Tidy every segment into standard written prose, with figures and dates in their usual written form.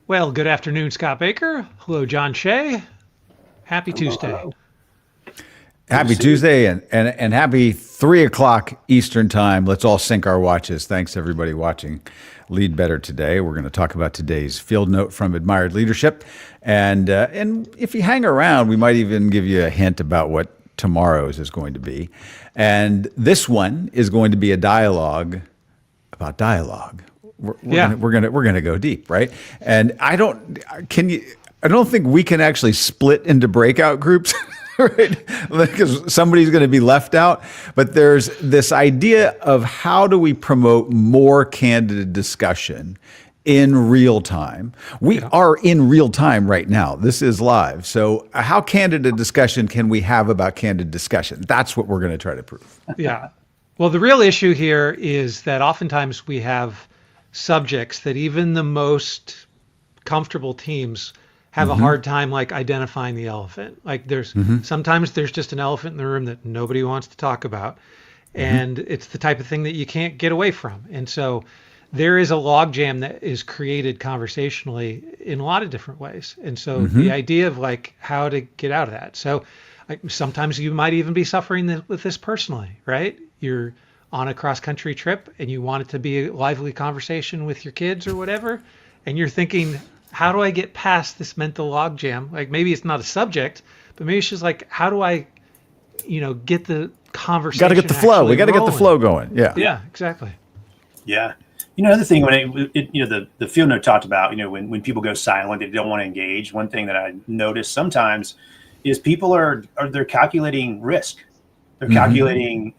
Well, good afternoon, Scott Baker. Hello, John Shea. Happy Tuesday. Hello. Happy Tuesday and happy 3 o'clock Eastern time. Let's all sync our watches. Thanks everybody watching Lead Better today. We're going to talk about today's field note from Admired Leadership. And if you hang around, we might even give you a hint about what tomorrow's is going to be. And this one is going to be a dialogue about dialogue. We're gonna go deep, right? And I don't think we can actually split into breakout groups, right? Because somebody's going to be left out. But there's this idea of how do we promote more candid discussion in real time. We are in real time right now. This is live. So how candid a discussion can we have about candid discussion? That's what we're going to try to prove. Yeah. Well, the real issue here is that oftentimes we have subjects that even the most comfortable teams have a hard time like identifying the elephant. Like sometimes there's just an elephant in the room that nobody wants to talk about. And it's the type of thing that you can't get away from. And so there is a logjam that is created conversationally in a lot of different ways. And so the idea of like how to get out of that. So like sometimes you might even be suffering with this personally, right? You're on a cross-country trip and you want it to be a lively conversation with your kids or whatever, and you're thinking, how do I get past this mental logjam? Like maybe it's not a subject, but maybe it's just like, how do I, get the conversation? Got to get the flow. We got to get the flow going. Yeah. Yeah, exactly. Yeah. Another thing when the field note talked about, when people go silent, they don't want to engage. One thing that I notice sometimes is people they're calculating risk. They're calculating,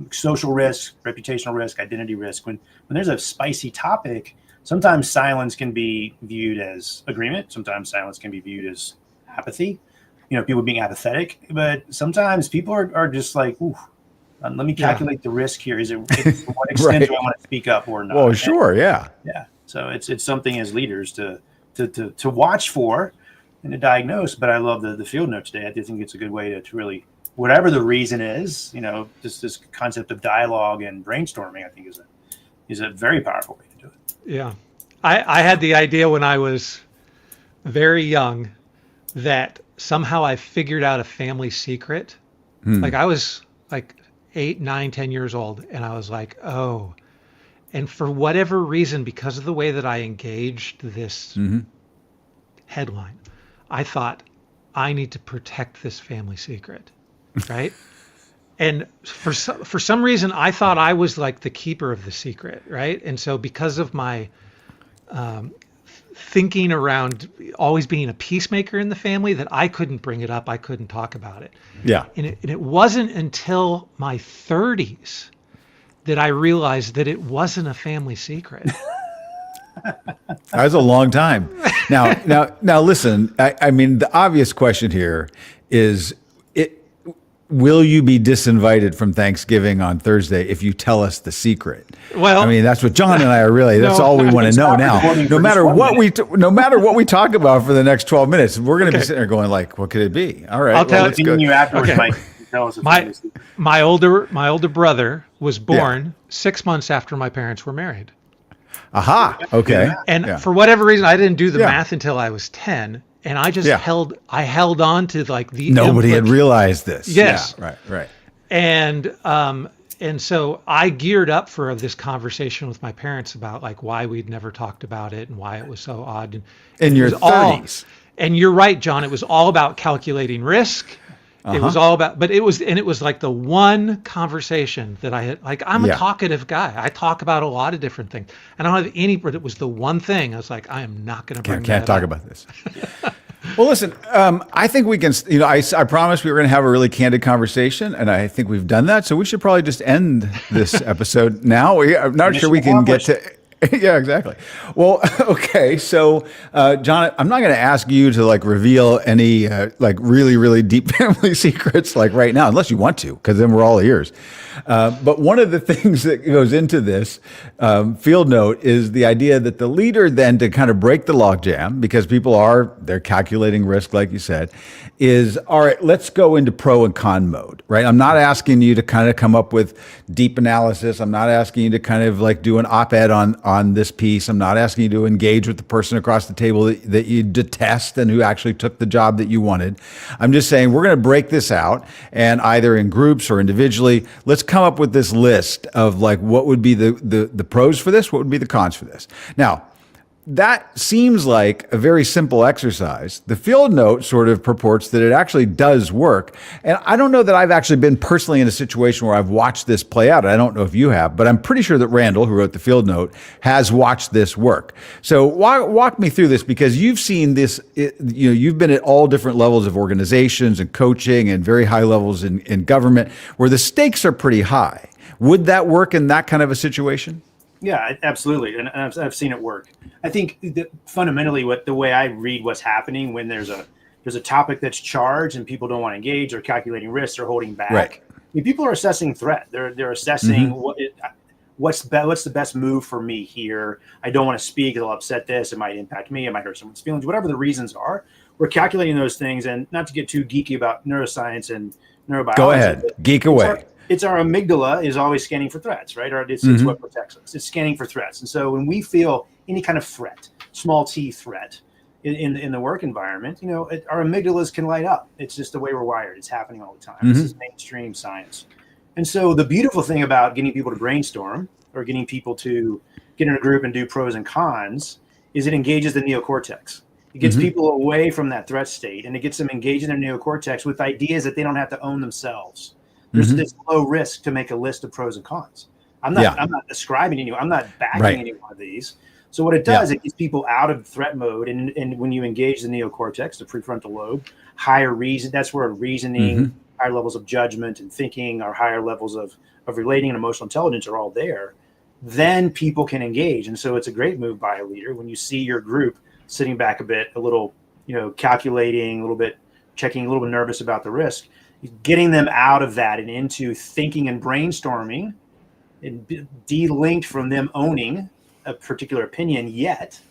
social risk, reputational risk, identity risk. When there's a spicy topic, sometimes silence can be viewed as agreement. Sometimes silence can be viewed as apathy. People being apathetic. But sometimes people are just like, ooh, let me calculate the risk here. To what extent do I want to speak up or not? Well, sure, yeah. Yeah. So it's something as leaders to watch for and to diagnose. But I love the field note today. I do think it's a good way to really, whatever the reason is, this concept of dialogue and brainstorming, I think is a very powerful way to do it. Yeah. I had the idea when I was very young that somehow I figured out a family secret. Like I was like 8, 9, 10 years old. And I was like, oh, and for whatever reason, because of the way that I engaged this headline, I thought I need to protect this family secret. Right. And for some reason, I thought I was like the keeper of the secret. Right. And so because of my thinking around always being a peacemaker in the family, that I couldn't bring it up. I couldn't talk about it. Yeah. And it wasn't until my 30s that I realized that it wasn't a family secret. That was a long time. Now listen, I mean, the obvious question here is, will you be disinvited from Thanksgiving on Thursday if you tell us the secret? Well, I mean, that's what John and I are really, that's all we want to know now. No matter what we talk about for the next 12 minutes, we're going to be sitting there going like, what could it be? All right. I'll tell you afterwards, okay. Mike. Tell us my older brother was born 6 months after my parents were married. Aha. Okay. And for whatever reason, I didn't do the math until I was 10. And I just held on to like the nobody had realized this. Yes. Yeah, right. And so I geared up for this conversation with my parents about like why we'd never talked about it and why it was so odd. In your 30s. And you're right, John. It was all about calculating risk. It was all about, but it was like the one conversation that I had, like, I'm a talkative guy. I talk about a lot of different things. And I don't have any, but it was the one thing I was like, I am not going to bring Can't that talk up. about this. Well, listen, I think we can, I promised we were going to have a really candid conversation, and I think we've done that. So we should probably just end this episode now. I'm not sure we can get to. Yeah, exactly. Well, okay. So, John, I'm not going to ask you to like reveal any like really, really deep family secrets like right now, unless you want to, because then we're all ears. But one of the things that goes into this field note is the idea that the leader then, to kind of break the logjam, because they're calculating risk, like you said, is, all right, let's go into pro and con mode, right? I'm not asking you to kind of come up with deep analysis. I'm not asking you to kind of like do an op-ed on on this piece. I'm not asking you to engage with the person across the table that you detest and who actually took the job that you wanted. I'm just saying we're going to break this out, and either in groups or individually, let's come up with this list of like what would be the pros for this, what would be the cons for this. Now, that seems like a very simple exercise. The field note sort of purports that it actually does work. And I don't know that I've actually been personally in a situation where I've watched this play out. I don't know if you have, but I'm pretty sure that Randall, who wrote the field note, has watched this work. So walk me through this, because you've seen this, you've been at all different levels of organizations and coaching and very high levels in government where the stakes are pretty high. Would that work in that kind of a situation? Yeah, absolutely, and I've seen it work. I think that fundamentally, the way I read what's happening when there's a topic that's charged and people don't want to engage, or calculating risks, or holding back. Right. I mean, people are assessing threat. They're assessing what's the best move for me here. I don't want to speak; it'll upset this. It might impact me. It might hurt someone's feelings. Whatever the reasons are, we're calculating those things. And not to get too geeky about neuroscience and neurobiology. Go ahead, geek away. It's our amygdala is always scanning for threats, right? Or it's what protects us. It's scanning for threats. And so when we feel any kind of threat, small t threat in the work environment, our amygdalas can light up. It's just the way we're wired. It's happening all the time. This is mainstream science. And so the beautiful thing about getting people to brainstorm, or getting people to get in a group and do pros and cons, is it engages the neocortex. It gets people away from that threat state, and it gets them engaged in their neocortex with ideas that they don't have to own themselves. There's this low risk to make a list of pros and cons. I'm not describing anyone. I'm not backing any one of these. So what it does, it gets people out of threat mode. And when you engage the neocortex, the prefrontal lobe, higher reason, that's where reasoning, higher levels of judgment and thinking, or higher levels of relating and emotional intelligence are all there. Then people can engage. And so it's a great move by a leader when you see your group sitting back a bit, a little, calculating, a little bit, checking, a little bit nervous about the risk. Getting them out of that and into thinking and brainstorming, and de-linked from them owning a particular opinion, yet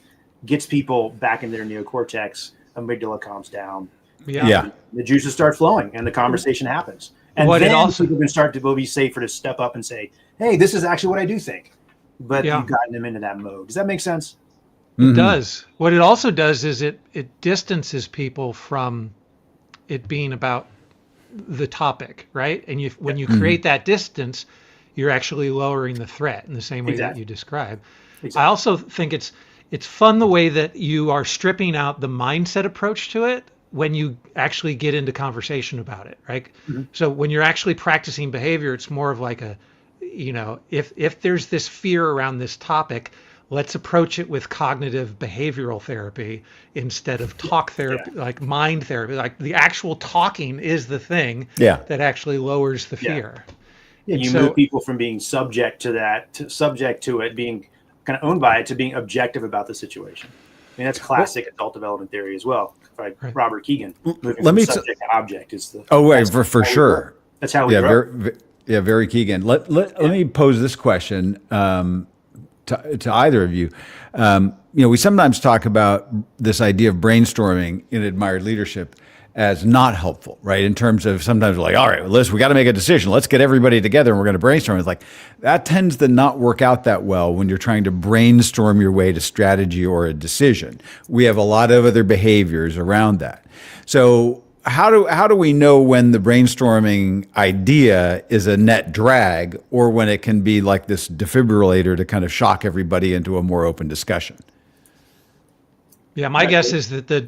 gets people back in their neocortex. Amygdala calms down. The juices start flowing and the conversation happens. And then people can start to be safer to step up and say, hey, this is actually what I do think. But you've gotten them into that mode. Does that make sense? It does. What it also does is it distances people from it being about the topic, right? And when you create that distance, you're actually lowering the threat in the same way that you describe. I also think it's fun the way that you are stripping out the mindset approach to it when you actually get into conversation about it, right? So when you're actually practicing behavior, it's more of like if there's this fear around this topic, let's approach it with cognitive behavioral therapy instead of talk therapy, like mind therapy. Like the actual talking is the thing that actually lowers the fear. Yeah, you move people from being subject to that, subject to it, being kind of owned by it, to being objective about the situation. I mean, that's classic adult development theory as well. Right. Robert Keegan, moving from subject to object is the for sure. That's how we grow. Very Keegan. Let me pose this question. To either of you, we sometimes talk about this idea of brainstorming in admired leadership as not helpful, right? In terms of sometimes we're like, all right, we got to make a decision. Let's get everybody together and we're going to brainstorm. It's like that tends to not work out that well when you're trying to brainstorm your way to strategy or a decision. We have a lot of other behaviors around that. So how do we know when the brainstorming idea is a net drag, or when it can be like this defibrillator to kind of shock everybody into a more open discussion? Yeah, my guess is that the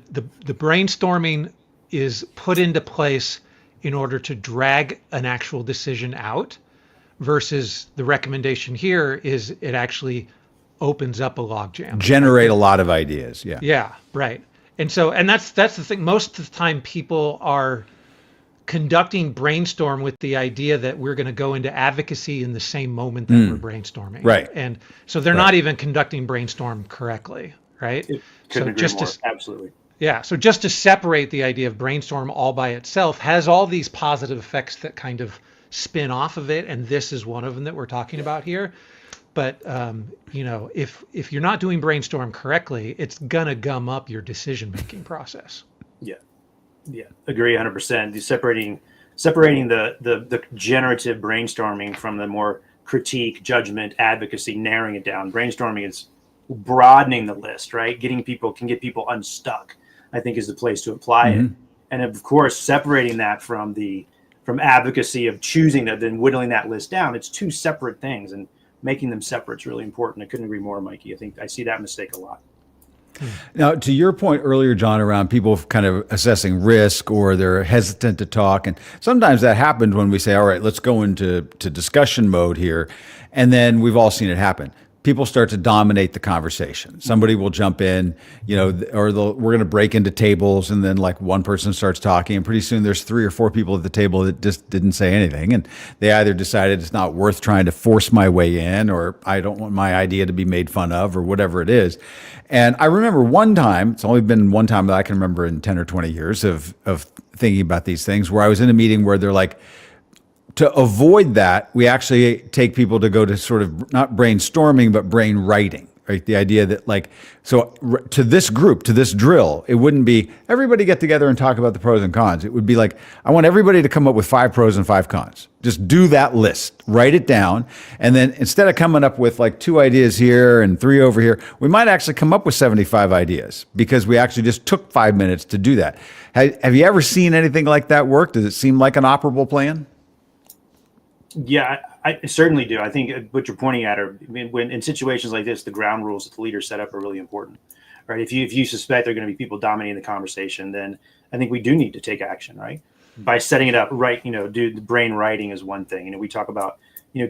brainstorming is put into place in order to drag an actual decision out, versus the recommendation here is it actually opens up a logjam. Generate a lot of ideas. Yeah. Yeah, right. And that's the thing. Most of the time people are conducting brainstorm with the idea that we're going to go into advocacy in the same moment that we're brainstorming. Right. And so they're not even conducting brainstorm correctly, right? Absolutely. Yeah. So just to separate the idea of brainstorm all by itself has all these positive effects that kind of spin off of it. And this is one of them that we're talking about here. But, if you're not doing brainstorm correctly, it's going to gum up your decision-making process. Yeah. Agree 100%. Separating the generative brainstorming from the more critique, judgment, advocacy, narrowing it down. Brainstorming is broadening the list, right? Can get people unstuck, I think, is the place to apply it. And of course, separating that from advocacy of choosing that, then whittling that list down. It's two separate things, and making them separate is really important. I couldn't agree more, Mikey. I think I see that mistake a lot. Now, to your point earlier, John, around people kind of assessing risk or they're hesitant to talk, and sometimes that happens when we say, all right, let's go into discussion mode here, and then we've all seen it happen. People start to dominate the conversation. Somebody will jump in, or we're going to break into tables, and then like one person starts talking, and pretty soon there's 3 or 4 people at the table that just didn't say anything, and they either decided it's not worth trying to force my way in, or I don't want my idea to be made fun of, or whatever it is. And I remember one time, it's only been one time that I can remember in 10 or 20 years of thinking about these things, where I was in a meeting where they're like, to avoid that, we actually take people to go to sort of not brainstorming, but brain writing, right? The idea that to this group, to this drill, it wouldn't be everybody get together and talk about the pros and cons. It would be like, I want everybody to come up with 5 pros and 5 cons. Just do that list, write it down. And then instead of coming up with like 2 ideas here and 3 over here, we might actually come up with 75 ideas because we actually just took 5 minutes to do that. Have you ever seen anything like that work? Does it seem like an operable plan? Yeah, I certainly do. I think what you're pointing at are, when in situations like this, the ground rules that the leaders set up are really important, right? If you suspect there are going to be people dominating the conversation, then I think we do need to take action, right? By setting it up right, do the brain writing is one thing. We talk about,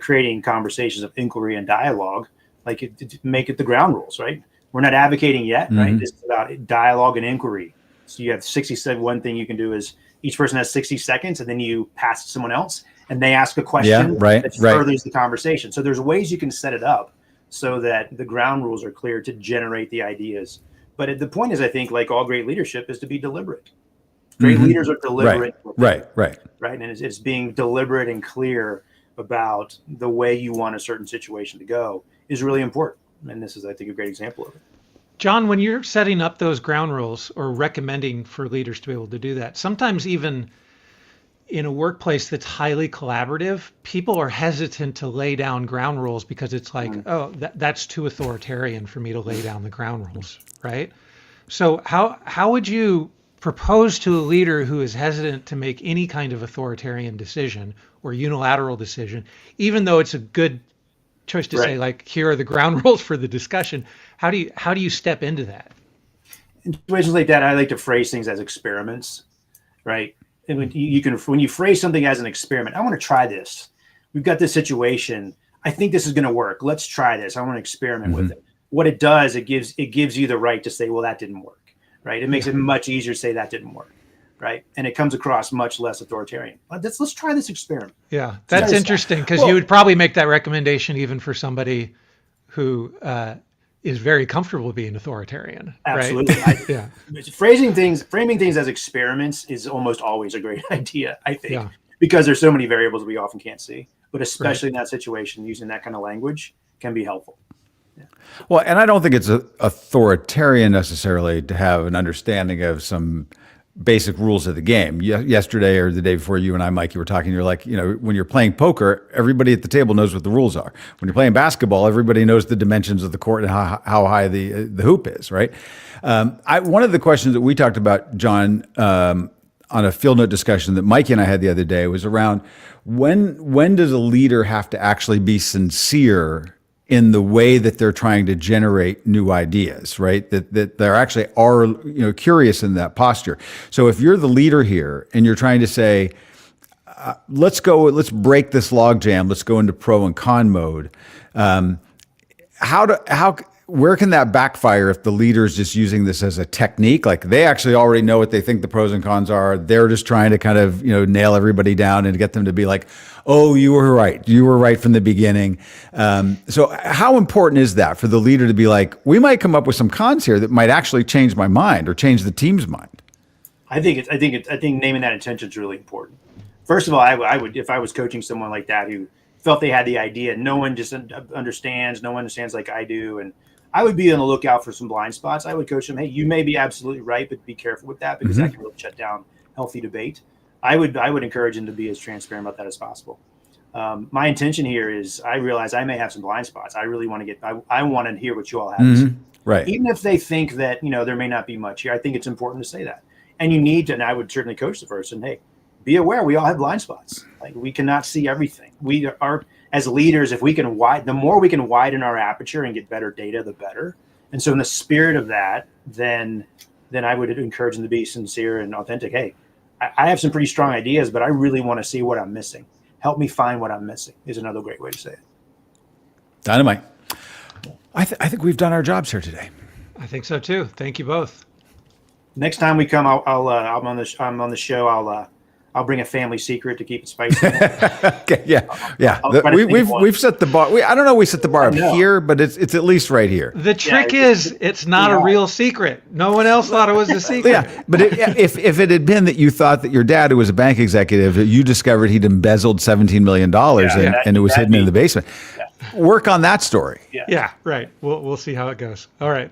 creating conversations of inquiry and dialogue, make it the ground rules, right? We're not advocating yet, right? This is about dialogue and inquiry. So you have 60 seconds. One thing you can do is each person has 60 seconds, and then you pass to someone else, and they ask a question that furthers the conversation. So there's ways you can set it up so that the ground rules are clear to generate the ideas. But the point is, I think, like all great leadership, is to be deliberate. Great leaders are deliberate. Right. And it's being deliberate and clear about the way you want a certain situation to go is really important. And this is, I think, a great example of it. John, when you're setting up those ground rules or recommending for leaders to be able to do that, sometimes even in a workplace that's highly collaborative, people are hesitant to lay down ground rules because it's like, that's too authoritarian for me to lay down the ground rules, right? So how would you propose to a leader who is hesitant to make any kind of authoritarian decision or unilateral decision, even though it's a good choice to say, like, here are the ground rules for the discussion? How do you step into that? In situations like that, I like to phrase things as experiments, right? And when you phrase something as an experiment, I want to try this. We've got this situation. I think this is going to work. Let's try this. I want to experiment with it. What it does, it gives you the right to say, well, that didn't work, right? It makes it much easier to say that didn't work, right? And it comes across much less authoritarian. Let's try this experiment. Yeah, that's interesting, because you would probably make that recommendation even for somebody who is very comfortable being authoritarian. Absolutely. Right? Framing things as experiments is almost always a great idea, I think, because there's so many variables we often can't see. But especially in that situation, using that kind of language can be helpful. Yeah. Well, and I don't think it's authoritarian necessarily to have an understanding of some basic rules of the game. Yesterday or the day before, you and I, Mikey, were talking. You're like, when you're playing poker, everybody at the table knows what the rules are. When you're playing basketball, everybody knows the dimensions of the court and how high the hoop is, right? One of the questions that we talked about, John, on a field note discussion that Mikey and I had the other day was around when does a leader have to actually be sincere in the way that they're trying to generate new ideas, right? That they're actually are, curious in that posture. So if you're the leader here and you're trying to say, let's break this logjam, let's go into pro and con mode. Where can that backfire if the leader is just using this as a technique? Like they actually already know what they think the pros and cons are. They're just trying to kind of, nail everybody down and get them to be like, oh, you were right. You were right from the beginning. So how important is that for the leader to be like, we might come up with some cons here that might actually change my mind or change the team's mind? I think naming that intention is really important. First of all, I would, if I was coaching someone like that who felt they had the idea, no one just understands, no one understands like I do, and I would be on the lookout for some blind spots. I would coach them, hey, you may be absolutely right, but be careful with that because that can really shut down healthy debate. I would encourage them to be as transparent about that as possible. My intention here is I realize I may have some blind spots. I really want to I want to hear what you all have to say. Right. Even if they think that, there may not be much here, I think it's important to say that. And you need to, and I would certainly coach the person, hey, be aware we all have blind spots. Like, we cannot see everything. We are, as leaders, if we can the more we can widen our aperture and get better data, the better. And so in the spirit of that, then I would encourage them to be sincere and authentic. Hey, I have some pretty strong ideas, but I really want to see what I'm missing. Help me find what I'm missing is another great way to say it. Dynamite. I think we've done our jobs here today. I think so too. Thank you both. Next time we come, I'm on the show. I'll bring a family secret to keep it spicy. Okay, yeah. We've set the bar. I don't know. We set the bar up here, but it's at least right here. The trick is it's not a real secret. No one else thought it was a secret. Yeah, but if it had been that you thought that your dad, who was a bank executive, you discovered he'd embezzled $17 million and it was hidden in the basement. Work on that story. Yeah, right. We'll see how it goes. All right.